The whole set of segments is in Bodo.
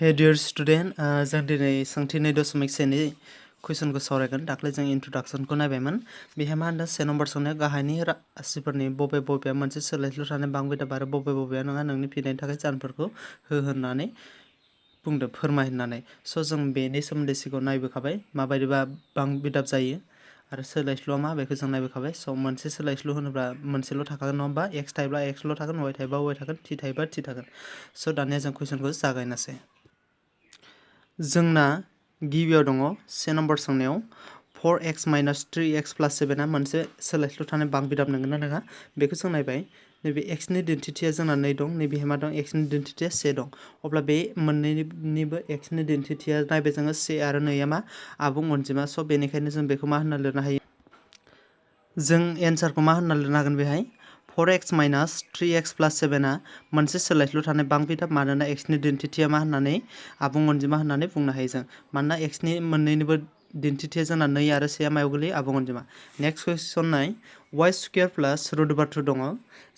Hey dear student, जों दिनै सोंथि 2.2 कुइसनखौ सावरायगोन। दाख्लै जों इन्ट्रोडक्शनखौ नायबायमोन। बेहाय मा होनदों 1 नम्बर सोंनायाव गाहायनि राशिफोरनि बबेया मोनसे सोलायस्लु थानाय बांबिदाब आरो बबेया नङा नोंनि फिननायनि थाखाय जाहोनफोरखौ होननानै बुंदों फोरमाय होननानै। स' जों बेनि सोमोन्दै सिगाङाव नायबोखाबाय माबायदिबा बांबिदाब जायो आरो सोलायस्लुआ मा बेखौ जों नायबोखाबाय। स' मोनसे सोलायस्लु होनोब्ला मोनसेल' थाखागोन नङा होमबा? एक्स थायोब्ला एक्सल' थागोन, वाइ थायोब्ला वाइ थागोन, टि थायोब्ला टि थागोन। स' दानिया जों कुइसनखौ जागायनोसै। जोंना गिबियाव दङ 1 नम्बर सोंनायाव 4x - 3x + 7 मोनसे सोलायस्लु थानाय बांबिदाब नंगौना नङा बेखौ जों नायबाय। नैबे x नि डेन्सिटिया जोंना 2 दं, नैबे मा दं x नि डेन्सिटिया 1 दं। अब्ला बे मोननैनिबो x नि डेन्सिटिया नायबाय जोङो 1 आरो 2 आ मा आबुं अनजिमा। स' बेनिखायनो जों बेखौ मा होनना लिरनो हायो? जों एन्सारखौ मा होनना लिरनो हागोन बेहाय? 4x - 3x + 7 मोनसे सोलायस्लु थानाय बांबिदाब मानोना x नि डेन्सिटिया मा होननानै आबुं अनजिमा होननानै बुंनो हायो जों। मानोना x नि मोननैनिबो डेन्सिटिया जोंना 2 आरो 1 मायाव गोलैयो? आबुं अनजिमा। नेक्स्ट कुइसन नाय y² + √2 दङ।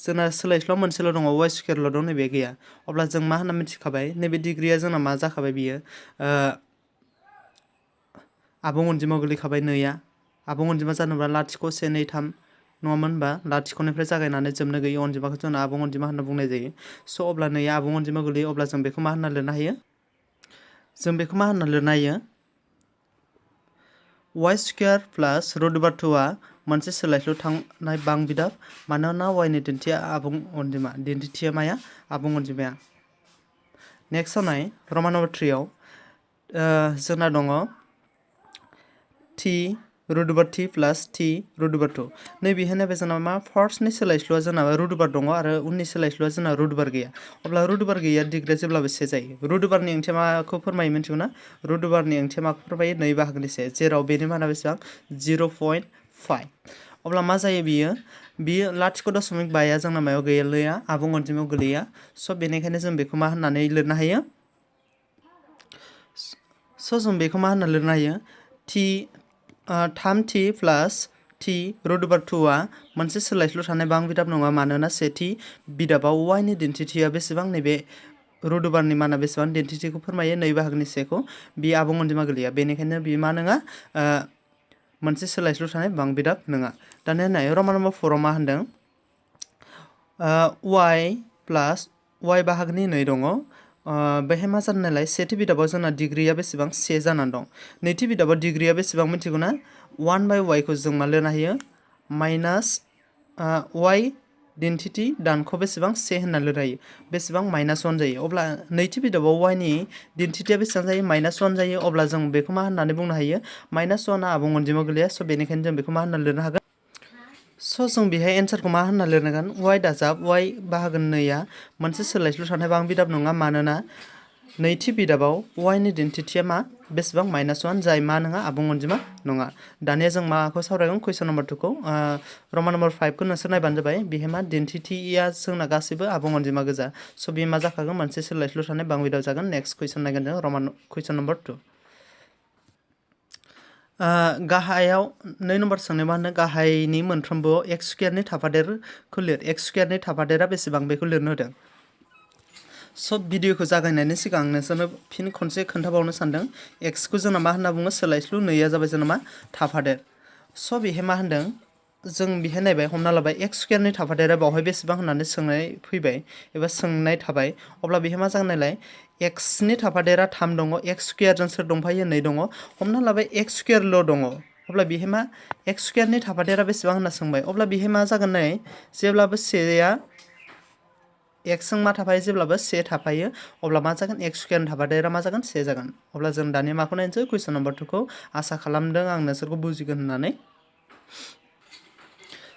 जोंना सोलायस्लुआ मोनसेल' दङ, y² दं, नैबे गैया। अब्ला जों मा होनना मिथिखाबाय? नैबे डिग्रिया जोंना मा जाखाबाय बियो? आबुं अनजिमायाव गोलैखाबाय 2आ। आबुं अनजिमा जानोब्ला 0, 1, 2, 3 नङामोन होनबा? 0निफ्राय जागायनानै जोबनो गैयै अनजिमाखौ जोंना आबुं अनजिमा होनना बुंनाय जायो। स' अब्ला 2आ आबुं अनजिमायाव गोलैयो, अब्ला जों बेखौ मा होनना लिरनो हायो? जों बेखौ मा होनना लिरनो हायो? y² + √2 मोनसे सोलायस्लु थानाय बांबिदाब मानोना y नि डेन्सिटिया आबुं अनजिमा। डेन्सिटिया माया? आबुं अनजिमाया। नेक्स्टआव नाय रमान नम्बर 3 आव जोंना दङ t √t + t √2। नैबेहाय नायबाय जोंना मा फार्स्टनि सोलायस्लुआ जोंना √2 दङ आरो उननि सोलायस्लुआ जोंना √2 गैया। अब्ला √2 गैया डिग्रिया जेब्लाबो 1 जायो। √2 नि ओंथिया माखौ फोरमायो मिथिगौ ना? √2 नि ओंथिया माखौ फोरमायो? 2/1, जेराव बेनि माना बेसेबां? 0.5। अब्ला मा जायो बियो? बियो 0.5 जोंना मायाव गोलैया? आबुं अनजिमायाव गोलैया। स' बेनिखायनो जों बेखौ मा होननानै लिरनो हायो? स' जों बेखौ मा होनना लिरनो हायो? 3t + t √2 मोनसे सोलायस्लु थानाय बांबिदाब नङा मानोना सेथि बिदाबाव y नि डेन्सिटिया बेसेबां? नैबे √2 नि माना बेसेबां? डेन्सिटिखौ फोरमायो 2/1। बियो आबुं अनजिमा गोलैया। बेनिखायनो बियो मा नङा? मोनसे सोलायस्लु थानाय बांबिदाब नङा। दानिया नाय रमान नम्बर 4 आव मा होनदों? y + y/2 दङ। बेहाय मा जानो नालाय सेथि बिदाबाव जोंना डिग्रिया बेसेबां? 1 जानानै दं। नैथि बिदाबाव डिग्रिया बेसेबां मिथिगौ ना? 1/y खौ जों मा लिरनो हायो? y डेन्सिटि दानख' बेसेबां? 1 होनना लिरनो हायो। बेसेबां? -1 जायो। अब्ला नैथि बिदाबाव y नि डेन्सिटिया बेसेबां जायो? -1 जायो। अब्ला जों बेखौ मा होननानै बुंनो हायो? -1 आ आबुं अनजिमायाव गोलैया। स' बेनिखायनो जों बेखौ मा होनना लिरनो हागोन? स' जों बेहाय एन्सारखौ मा होनना लिरनांगोन? y दाजाब y/2 मोनसे सोलायस्लु थानाय बांबिदाब नङा मानोना नैथि बिदाबाव y नि डेन्सिटिया मा? बेसेबां? -1, जाय मा नङा? आबुं अनजिमा नङा। दानिया जों माखौ सावरायगोन? कुइसन नम्बर 2 खौ। रमान नम्बर 5 खौ नोंसोर नायबानो जाबाय। बेहाय मा डेन्सिटिया जोंना गासैबो आबुं अनजिमा गोजा। स' बेयो मा जाखागोन? मोनसे सोलायस्लु थानाय बांबिदाब जागोन। नेक्स्ट कुइसन नायगोन जों कुइसन नम्बर 2। गाहायाव 2 नम्बर सोंनाय मा होनो? गाहायनि मोनफ्रोमबोआव x² नि थाफादेरखौ लिर। x² नि थाफादेरा बेसेबां? बेखौ लिरनो होदों। स' भिडिअखौ जागायनायनि सिगां नोंसोरनो फिन खनसे खोन्थाबावनो सानदों। x खौ जोंना मा होनना बुङो? सोलायस्लु। 2आ जाबाय जोंना मा? थाफादेर। स' बेहाय मा होनदों? जों बेहाय नायबाय हमना लाबाय x² नि थाफादेरा बावहाय बेसेबां होननानै सोंनाय फैबाय एबा सोंनाय थाबाय। अब्ला बेहाय मा जागोन नालाय x नि थाफादेरा 3 दङ, x² जों सोर दंफायो? 2 दङ। हमना लाबाय x² दङ। अब्ला बेहाय मा x² नि थाफादेरा बेसेबां होनना सोंबाय। अब्ला बेहाय मा जागोन नै जेब्लाबो 1आ x जों मा थाफायो? जेब्लाबो 1 थाफायो। अब्ला मा जागोन? x² नि थाफादेरा मा जागोन? 1 जागोन। अब्ला जों दानिया माखौ नायनोसै? कुइसन नम्बर 2 खौ। आसा खालामदों आं नोंसोरखौ बुजिगोन होननानै।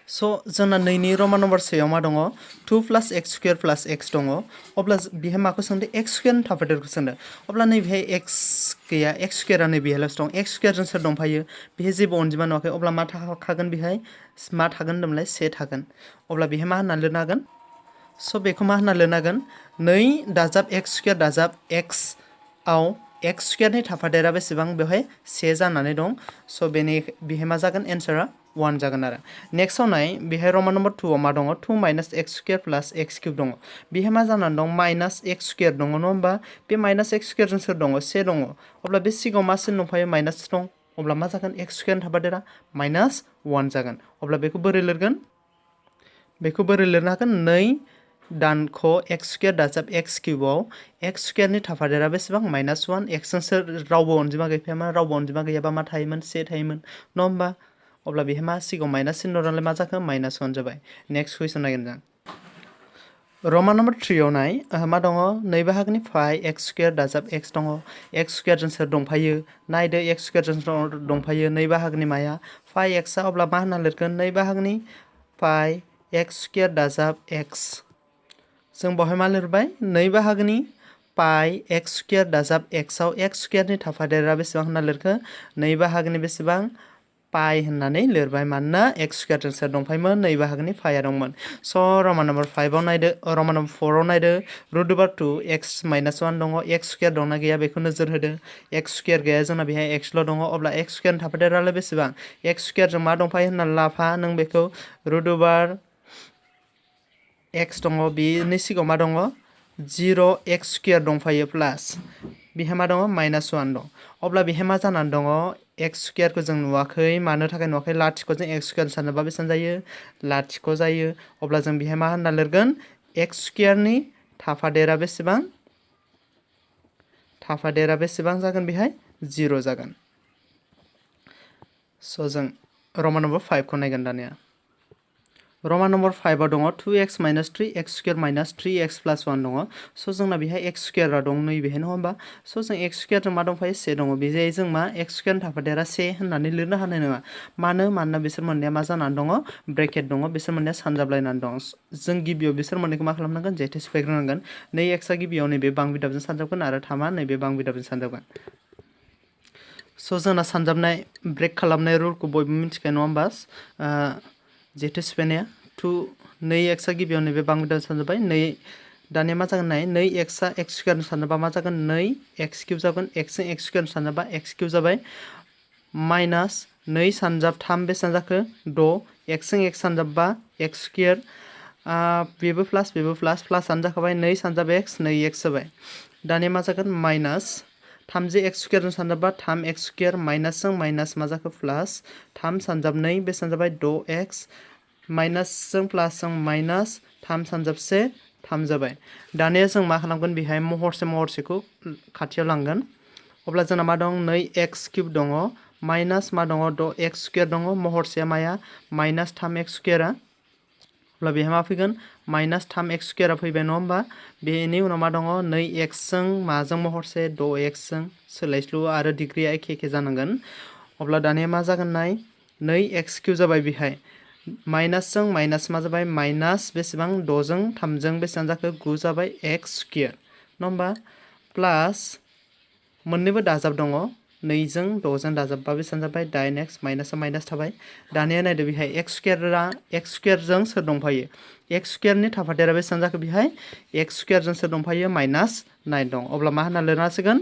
स' जोंना 2 नि रमान नम्बर 1 आव मा दङ? 2 + x² + x दङ। अब्ला बेहाय माखौ सोंदों? x² नि थाफादेरखौ सोंदों। अब्ला नैबेहाय x गैया, x² आ नैबेहायल'सो दं। x² जों सोर दंफायो? बेहाय जेबो अनजिमा नुवाखै। अब्ला मा थागोन बेहाय? मा थागोन होनदोंमोनलाय? 1 थागोन। अब्ला बेहाय मा होनना लिरनो हागोन? स' बेखौ मा होनना लिरनो हागोन? 2 दाजाब x² दाजाब x आव x² नि थाफादेरा बेसेबां? बेवहाय 1 जानानै दं। स' बेहाय मा जागोन? एन्सारा 1 जागोन आरो नेक्स्टआव नाय बेहाय रमान नम्बर 2 आव मा दङ 2 माइनास एक्स स्क्वायर प्लास एक्स क्यूब दङ बेहाय मा जानानै दं माइनास एक्स स्क्वायर दङ नङा होमबा बे माइनास एक्स स्क्वायरजों सोर दङ से दङ अब्ला बे सिगाङाव मा सिन दंफायो माइनास दं अब्ला मा जागोन एक्स स्क्वायर थाफादेरा माइनास 1 जागोन अब्ला बेखौ बोरै लिरगोन बेखौ बोरै लिरनो हागोन 2 दानख' एक्स स्क्वायर दाजाब एक्स क्यूबआव एक्स स्क्वायरनि थाफादेरा बेसेबां माइनास 1 एक्सजों सोर रावबो अनजिमा गैफायामोन रावबो अनजिमा गैयाबा मा थायोमोन से थायोमोन नङा होमबा अब्ला बेहाय मा सिगाङाव माइनास सिन दं नालाय मा जाखो माइनास 1 जाबाय नेक्स्ट कुइसन नायगोन जों रमान नम्बर 3 आव नाय मा दङ 2 बाहागोनि फाइ एक्स स्क्वायर दाजाब एक्स दङ एक्स स्क्वायरजों सोर दंफायो नायदो एक्स स्क्वायरजों दंफायो 2 बाहागोनि माया फाइ एक्सआ अब्ला मा होनना लिरगोन 2 बाहागोनि फाइ एक्स स्क्वायर दाजाब एक्स जों बेवहाय मा लिरबाय 2 बाहागोनि पाइ एक्स स्क्वायर दाजाब एक्सआव एक्स स्क्वायरनि थाफादेरा बेसेबां होनना लिरखो 2 बाहागोनि बेसेबां पाइ होननानै लिरबाय मानोना एक्स स्क्वायरजों सोर दंफायोमोन 2 बाहागोनि पाइआ दंमोन स' रमान नम्बर 5 आव नायदो रमान नम्बर 4 आव नायदो रुट ओभार 2 एक्स माइनास 1 दङ एक्स स्क्वायर दंना गैया बेखौ नोजोर होदो एक्स स्क्वायर गैया जोंना बेहाय एक्सल' दङ अब्ला एक्स स्क्वायरनि थाफादेरालाय बेसेबां एक्स स्क्वायरजों मा दंफायो होनना लाफा नों बेखौ रुट ओभार एक्स दङ बेनि सिगाङाव मा दङ 0 एक्स स्क्वायर दंफायो प्लास बेहाय मा दङ माइनास 1 दं अब्ला बेहाय मा जानानै दङ एक्स स्क्वायरखौ जों नुवाखै मानो थाखाय नुवाखै लाथिख'जों एक्स स्क्वायर सानोबा बेसेबां जायो लाथिख' जायो अब्ला जों बेहाय मा होनना लिरगोन एक्स स्क्वायरनि थाफादेरा बेसेबां जागोन बेहाय 0 जागोन स' जों रमान नम्बर 5 खौ नायगोन दानिया रमान नम्बर 5 आव दङ 2x minus 3x square minus 3x प्लास 1 दङ स' जोंना बेहाय x स्क्वायरा दं नैबेहाय नङा होमबा स' जों x स्क्वायरजों मा दंफायो से दङ बेहाय जों मा x स्क्वायरनि थाफादेरा से होननानै लिरनो हानाय नङा मानोना बिसोर मोननैया मा जानानै दङ ब्रेकेट दङ बिसोर मोननैया सानजाबलायनानै दं जों गिबियाव बिसोर मोननैखौ मा खालामनांगोन जेथो सिफायग्रोनांगोन 2xआ गिबियाव नैबे बां बिदाबजों सानजाबगोन आरो 3आ नैबे बां बिदाबजों सानजाबगोन स' जोंना सानजाबनाय ब्रेक खालामनाय रुलखौ बयबो मिथिखायो नङा होमबा जेथो सिफायनाया 2xआ गिबियाव नैबे बां बिदाबजों सानजाबाय दानिया मा जागोन नाय 2xआ x स्क्वायर सानजाबा मा जागोन 2x क्यूब जागोन xजों x स्क्वायर सानजाबा x क्यूब जाबाय माइनास 2 सानजाब 3 बेसेबां जाखो 6 xजों x सानजाबबा x स्क्वायर बेबो प्लास प्लासआनो जाखाबाय 2 सानजाब x 2x जाबाय दानिया मा जागोन माइनास 3 x स्क्वायरजों सानजाबा 3x स्क्वायर माइनासजों माइनास मा जाखो प्लास 3 सानजाब 2 बेसेबां जाबाय 6x माइनासजों प्लासजों माइनास 3 सानजाब 3 जाबाय दानिया जों मा खालामगोन बेहाय महरसेखौ खाथियाव लांगोन अब्ला जोंना मा दं 2x क्यूब दङ माइनास मा दङ 6x स्क्वायर दङ महरसेया माया माइनास 3x स्क्वायरा अब्ला बेहाय मा फैगोन माइनास 3x स्क्वायरा फैबाय नङा होमबा बेनि उनाव मा दङ 2x जों माजों महरसे 6x जों सोलायस्लु आरो डिग्रिया एखे जानांगोन अब्ला दानिया मा जागोन नाय 2x क्यूब जाबाय बेहाय माइनासजों माइनास मा जाबाय माइनास बेसेबां 6 जों 3 जों बेसेबां जाखो 9 जाबाय x स्क्वायर नङा होमबा प्लास मोननैबो दाजाब दङ 2 जों 6 जों दाजाबबा बेसेबां जाबाय 8x माइनासआ माइनास थाबाय दानिया नायदो बेहाय x स्क्वायरजों सोर दंफायो x स्क्वायरनि थाफादेरा बेसेबां जाखो बेहाय x स्क्वायरजों सोर दंफायो माइनास 9 दं अब्ला मा होनना लिरनो हासिगोन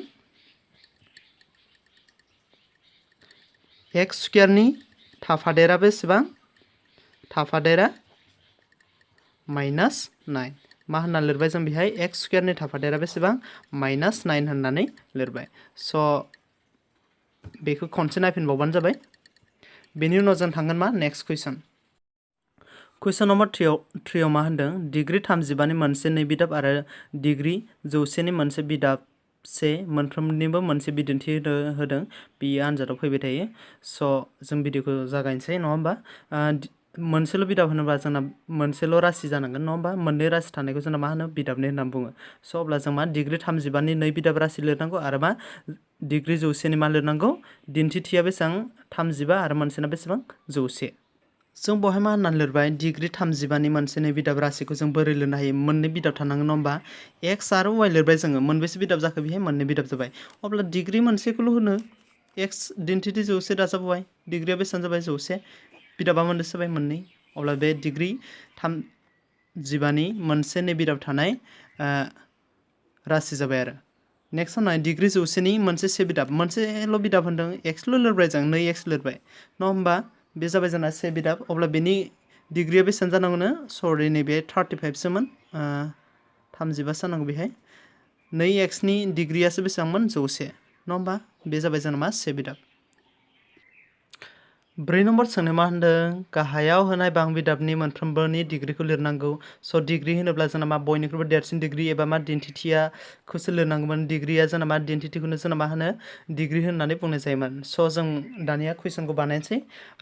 x स्क्वायरनि थाफादेरा बेसेबां थाफादेरा माइनास 9 मा होनना लिरबाय जों बेहाय x स्क्वायरनि थाफादेरा बेसेबां माइनास 9 होननानै लिरबाय स' बेखौ खनसे नायफिनबावबानो जाबाय बेनि उनाव जों थांगोन मा नेक्स्ट कुइसन नम्बर 3 आव मा होनदों डिग्री 35 नि मोनसे 2 बिदाब आरो डिग्री 100 नि मोनसे बिदाब से मोनफ्रोमनिबो मोनसे बिदिन्थि होदों बेयो आनजादाव फैबाय थायो स' जों भिडिअखौ जागायनोसै नङा होमबा मोनसेल' बिदाब होनोबा जोंना मोनसेल' राशि जानांगोन नङा होमबा मोननै राशि थानायखौ जोंना मा होनो बिदाबनि होनना बुङो स' अब्ला जों मा डिग्री 35 नि 2 बिदाब राशि लिरनांगौ आरो मा डिग्री 100 नि मा लिरनांगौ दिन्थिथिया बेसेबां 35 आरो मोनसेना बेसेबां 100 जों बेवहाय मा होननानै लिरबाय डिग्री 35 नि मोनसे 2 बिदाब राशिखौ जों बोरै लिरनो हायो मोननै बिदाब थानांगोन नङा होमबा x आरो y लिरबाय जोङो मोनबेसे बिदाब जाखो बेहाय मोननै बिदाब जाबाय अब्ला डिग्री मोनसेखौल' होनो x दिन्थिथि 100 दाजाब y डिग्रीया बेसेबां जाबाय 100 बिदाबा मोनबेसे जाबाय मोननै अब्ला बे डिग्री 35 नि मोनसे 2 बिदाब थानाय राशि जाबाय आरो नेक्स्टआव नाय डिग्री 100 नि मोनसे से बिदाब मोनसेल' बिदाब होनदों x ल' लिरबाय जों 2x लिरबाय नङा होमबा बे जाबाय जोंना से बिदाब अब्ला बेनि डिग्रिया बेसेबां जानांगौनो सरि नैबे 35 सोमोन 35 जानांगौ बेहाय 2x नि डिग्रियासो बेसेबांमोन 100 नङा होमबा बे जाबाय जोंना मा से बिदाब 4 नम्बर सोंनाय मा होनदों गाहायाव होनाय बां बिदाबनि मोनफ्रोमबोनि डिग्रिखौ लिरनांगौ स' डिग्रि होनोब्ला जोंना मा बयनिख्रुइबो देरसिन डिग्रि एबा मा डेन्सिटियाखौसो लिरनांगौमोन डिग्रिया जोंना मा डेन्सिटिखौनो जोंना मा होनो डिग्रि होननानै बुंनाय जायोमोन स' जों दानिया कुइसनखौ बानायनोसै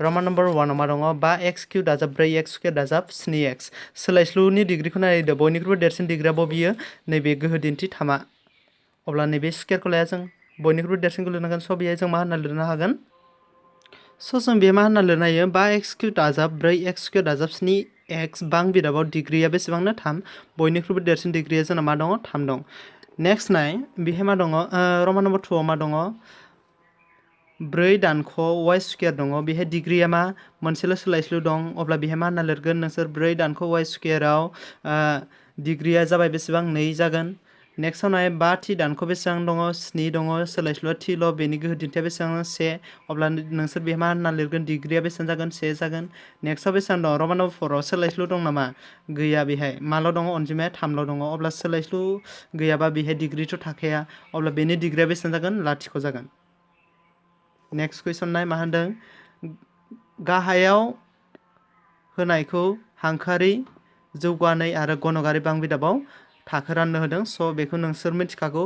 रमान नम्बर 1 मा दङ 5x क्यूब दाजाब 4x स्क्वायर दाजाब 7x सोलायस्लुनि डिग्रिखौ नायदो बयनिख्रुइबो देरसिन डिग्रिया बबेयो नैबे गोहो दिन्थि 3 अब्ला नैबे स्क्वायरखौ लाया जों बयनिख्रुइबो देरसिनखौ लिरनांगोन स' बेहाय जों मा होनना लिरनो हागोन स' जों बे मा होनना लिरनो हायो 5x क्यूब दाजाब 4x स्क्वायर दाजाब 7x बां बिदाबाव डिग्रिया बेसेबांनो 3 बयनिख्रुइबो देरसिन डिग्रिया जोंना मा दङ 3 दं नेक्स्ट नाय बेहाय मा दङ रमान नम्बर 2 आव मा दङ 4 दानख' y स्क्वायर दङ बेहाय डिग्रिया मा मोनसेल' सोलायस्लु दं अब्ला बेहाय मा होनना लिरगोन नोंसोर 4 दानख' y स्क्वायराव डिग्रिया जाबाय बेसेबां 2 जागोन नेक्स्टआव नाय 5 थि दानख' बेसेबां दङ 7 दङ सोलायस्लुआ थिल' बेनि गोहो दिन्थिया बेसेबां 1 अब्ला नोंसोर बेहाय मा होनना लिरगोन डिग्रिया बेसेबां जागोन 1 जागोन नेक्स्टआव बेसेबां दं रमान नम्बर 4 आव सोलायस्लु दं नामा गैया बेहाय माल' दङ अनजिमाया 3ल' दङ अब्ला सोलायस्लु गैयाबा बेहाय डिग्रिथ' थाखाया अब्ला बेनि डिग्रिया बेसेबां जागोन 0 जागोन नेक्स्ट कुइसन नाय मा होनदों गाहायाव होनायखौ हांखोआरि जौगानाय आरो गणकारि बां बिदाबाव थाखो राननो होदों स' बेखौ नोंसोर मिथिखागौ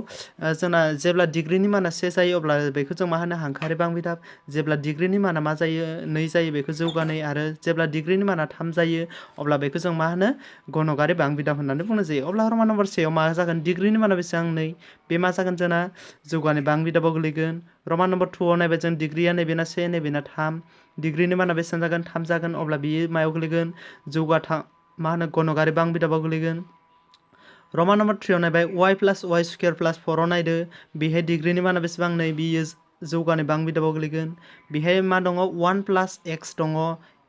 जोंना जेब्ला डिग्रिनि माना 1 जायो अब्ला बेखौ जों मा होनो हांखोआरि बां बिदाब जेब्ला डिग्रिनि माना मा जायो 2 जायो बेखौ जौगानाय आरो जेब्ला डिग्रिनि माना 3 जायो अब्ला बेखौ जों मा होनो गणकारि बां बिदाब होननानै बुंनाय जायो अब्ला रमान नम्बर 1 आव मा जागोन डिग्रिनि माना बेसेबां 2 बे मा जागोन जोंना जौगानाय बां बिदाबाव गोलैगोन रमान नम्बर 2 आव नायबाय जों डिग्रिया नैबेना 1 नैबेना 3 डिग्रिनि माना बेसेबां जागोन 3 जागोन अब्ला बियो मायाव गोलैगोन मा होनो गणकारि बां बिदाबाव गोलैगोन रमान नम्बर 3 आव नायबाय y plus y square plus 4 आव नायदो बेहाय डिग्रिनि माना बेसेबां 2 बियो जौगानाय बां बिदाबाव गोलैगोन बेहाय मा दङ 1 प्लस x दङ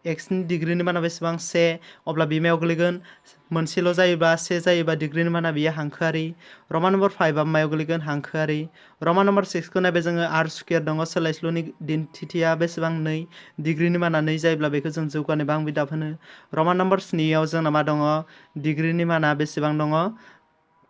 x नि डिग्रिनि माना बेसेबां 1 अब्ला बे मायाव गोलैगोन मोनसेल' जायोबा 1 जायोबा डिग्रिनि माना बेयो हांखोआरि रमान नम्बर 5 आ मायाव गोलैगोन हांखोआरि रमान नम्बर 6 खौ नायबाय जोङो r स्क्वायर दङ सोलायस्लुनि डेन्सिटिया बेसेबां 2 डिग्रिनि माना 2 जायोब्ला बेखौ जों जौगानाय बां बिदाब होनो रमान नम्बर 7 आव जोंना मा दङ डिग्रिनि माना बेसेबां दङ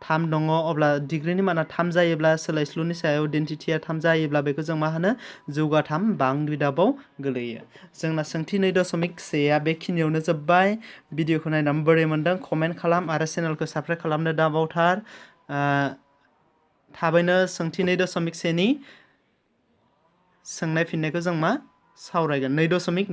3 दङ अब्ला डिग्रिनि माना 3 जायोब्ला सोलायस्लुनि सायाव डेन्सिटिया 3 जायोब्ला बेखौ जों मा होनो जौगाथाम बां बिदाबाव गोलैयो जोंना सोंथि 2.1 आ बेखिनियावनो जोब्बाय भिडिअखौ नायनानै बोरै मोनदों कमेन्ट खालाम आरो चेनेलखौ साबस्क्राइब खालामनो दाबावथार थाबैनो सोंथि 2.1 नि सोंनाय फिननायखौ जों मा सावरायगोन 2.2